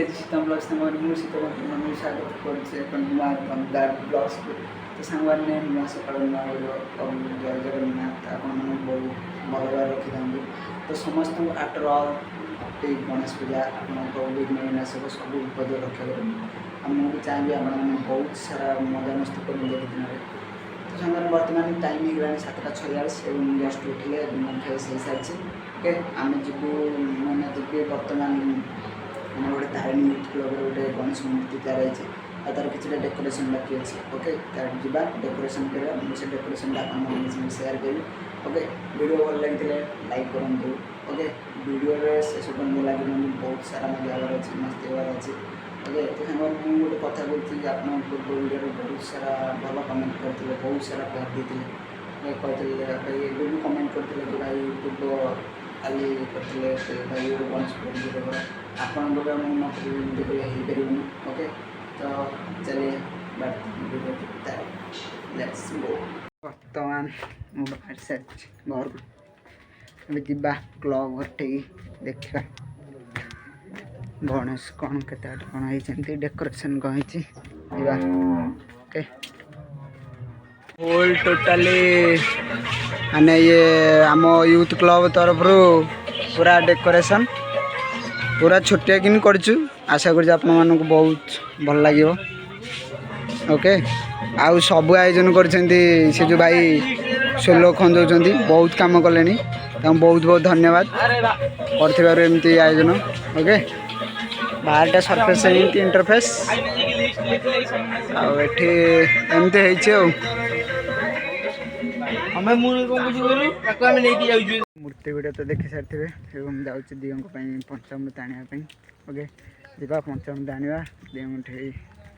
KG शीतम blogs मुझे शीतम स्वागत कर ब्लॉग्स को तो सांगने नुआ सका नुआ जय जगन्नाथ आप बहुत भल भाव रखी था तो समस्त आफ्टर ऑल गणेश पूजा आप विघ्न विनाशक सब विपद रक्षा कर मुझे चाहिए आप बहुत सारा मजा मस्ती कर दिन तो सामने बर्तमान टाइम हो 7:46 और जस्ट उठिले फ्रेश हो सारी ओके आम जीवु मैंने जी बर्तमान मैंने गोटे तारिणी यूथ क्लब गोटे गणेश मूर्ति तैयार है तार कि डेकोरेशन बाकी अच्छे ओके जा डेकोरेशन करा मुझे डेकोरेशन आप सेयार करी ओके वीडियो भल लगी लाइक करूँ ओके वीडियो से सब लगे बहुत सारा मजा हबार अच्छे मस्ती हबार अच्छे ओके तो सामने मुझे गोटे कथा कहती आप पूर्व वीडियो बहुत सारा भल कमेंट करते बहुत सारा प्यार देते कहते भी कमेंट करते कि भाई पूर्व काली करते भाई गणेश पूजा आपड़ मत हो ओके तो चलिए बर्तमान बाहर सारी घर को जा क्लब घटे देखा गणेश कौन के कौन होती डेकोरेशन कौन ओके फुल टोटाली माने ये आम यूथ क्लब तरफ पूरा डेकोरेशन पूरा छोटिया किन करचु आशा कर बहुत भल लगे ओके आउ सब आयोजन कर से जो भाई सोलो खंजौं बहुत काम कले बहुत बहुत धन्यवाद करमती आयोजन ओके बाहरटा सरफेस इंटरफेस आमती मूर्ति गुड़ा तो देखी सारी थे जाऊँ दियों पंचामृत आने ओके जा पंचामृत आने दियों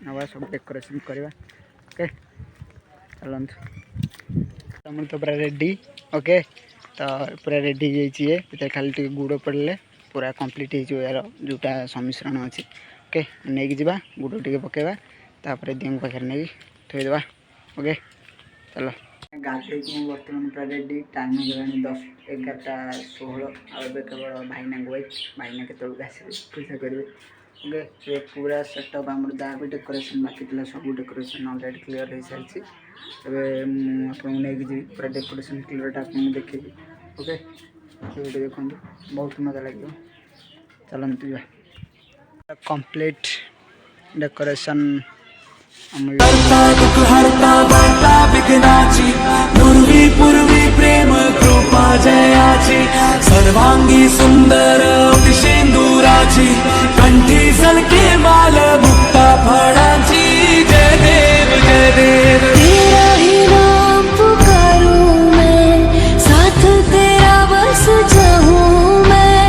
नवा सब डेकोरेशन करवा ओके चलत पंचामृत पूरा रेडी ओके तो पूरा रेडी हो खाली गुड़ पड़े पूरा कंप्लीट हो यार जोटा सम्मिश्रण अच्छी ओके नहीं जा गुड़ टे पकेवा तापर दियों पाखे नहीं थोदेवा ओके चलो गाधे बर्तमान पूरा रेडी टाइम हो 10-11:16 केवल भाईना वेट भाईना के पूजा करेंगे ओके ये पूरा सेटअप आम जहाँ भी डेकोरेशन बाकी थी सब डेकोरेशन अलरेडी क्लीयर हो सारी आपको नहीं जी पूरा डेकोरेशन क्लीयर आपको देखी ओके ये देखो बहुत मजा लगे चलते जा कंप्लीट डेकोरेशन पूर्वी प्रेम कृपा जयाची सर्वांगी सुंदर सिंदूराची कंठी सलके माल मुक्ता फळाची जय देव जय देव तेरा ही नाम पुकारूं मैं साथ तेरा बस चाहूं मैं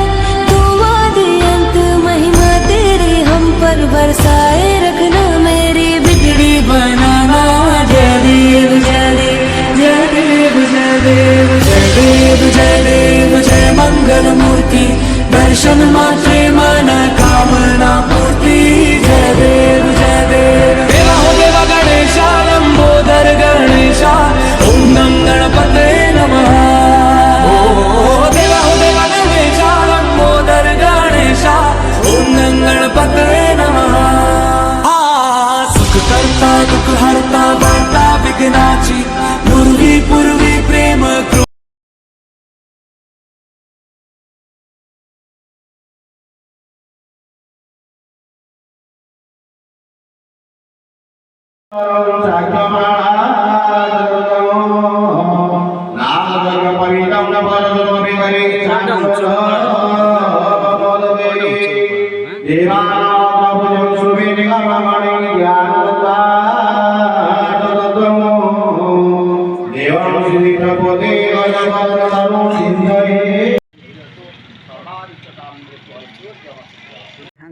दुआ दी अंत महिमा तेरी हम पर बरसाए रखना मेरी बिगड़ी बनाना जय देव जय देव जय देव जय देव जय देव जय देव जय मंगल मूर्ति दर्शन मात्रे मन कामना पूर्ति जय देव जय देव देवा हो देवा गणेशा लंबोदर गणेशा ओम नम गणपते नमः ओ देवा हो देवा गणेशा लंबोदर गणेशा ओम नम गणपते नमः सुख करता दुख हरता वार्ता विघ्नाची पूर्वी प्रेम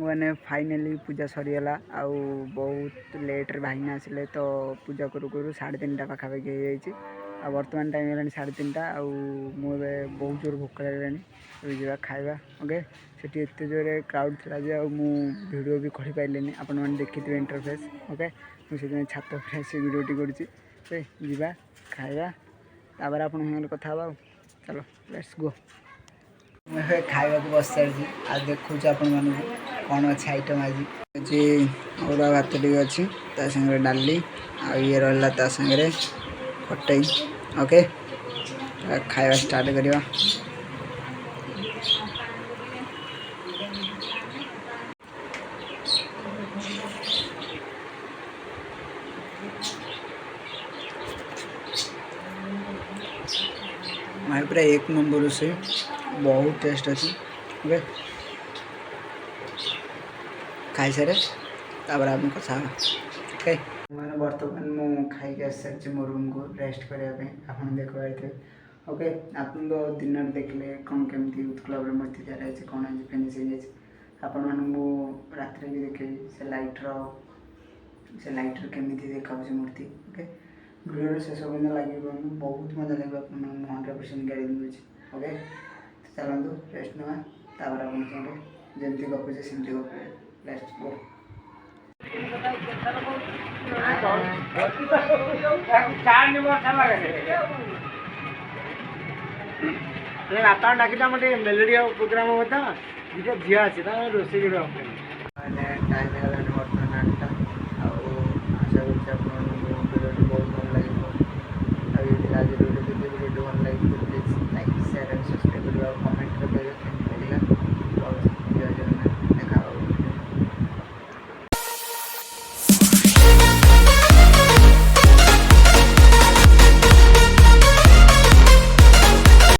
मैंने फाइनाली पूजा सरीगला आउ बहुत लेट्रे भाईना आसिले तो पूजा करू करू 3:30 पाखापाखि हो बर्तमान टाइम है 3:30 आउ मुझे बहुत जोर भोक लगे जा खाଇବା ओके सेठी एत जोर क्राउड था जे वीडियो भी कर पारे आपण मैंने देखी थे इंटरफेस ओके मुझे छात आसी वीडियोटी करा खाଇବା तापर आप कथा चलो लेट्स गो खावा को बस सारी आज देखा आपण मैंने कौन अच्छे आइटम आज जी अरुआ भात टे अच्छी सागर डाली ये रहा ता सागर खटई ओके खाଇବା स्टार्ट करवा भाई पूरा एक नंबर से बहुत टेस्ट अच्छी ओके खाई सारे आम कथा ओके मैंने बर्तमान मु खाई आस सारी मो रूम को रेस्ट करने आप देख पारे ओके आप दिन देखले कौन केमती उत्कल मूर्ति तैयार कौन है फिनिश आपण मानू रात भी देखे से लाइटर केमी देखा मूर्ति ओके वीडियो शेष पर्यटन लगे बहुत मजा लगे आप 100% गाड़ी दूसरी ओके चलतु रेस्ट ना जमी गपुचे सेमती गपे लेट्स गो बापा डाक मेलोडी प्रोग्राम होता दुटा झी अच्छे रोसे टाइम बर्तमान 8टा आशा कर बहुत भल लगे आज वीडियो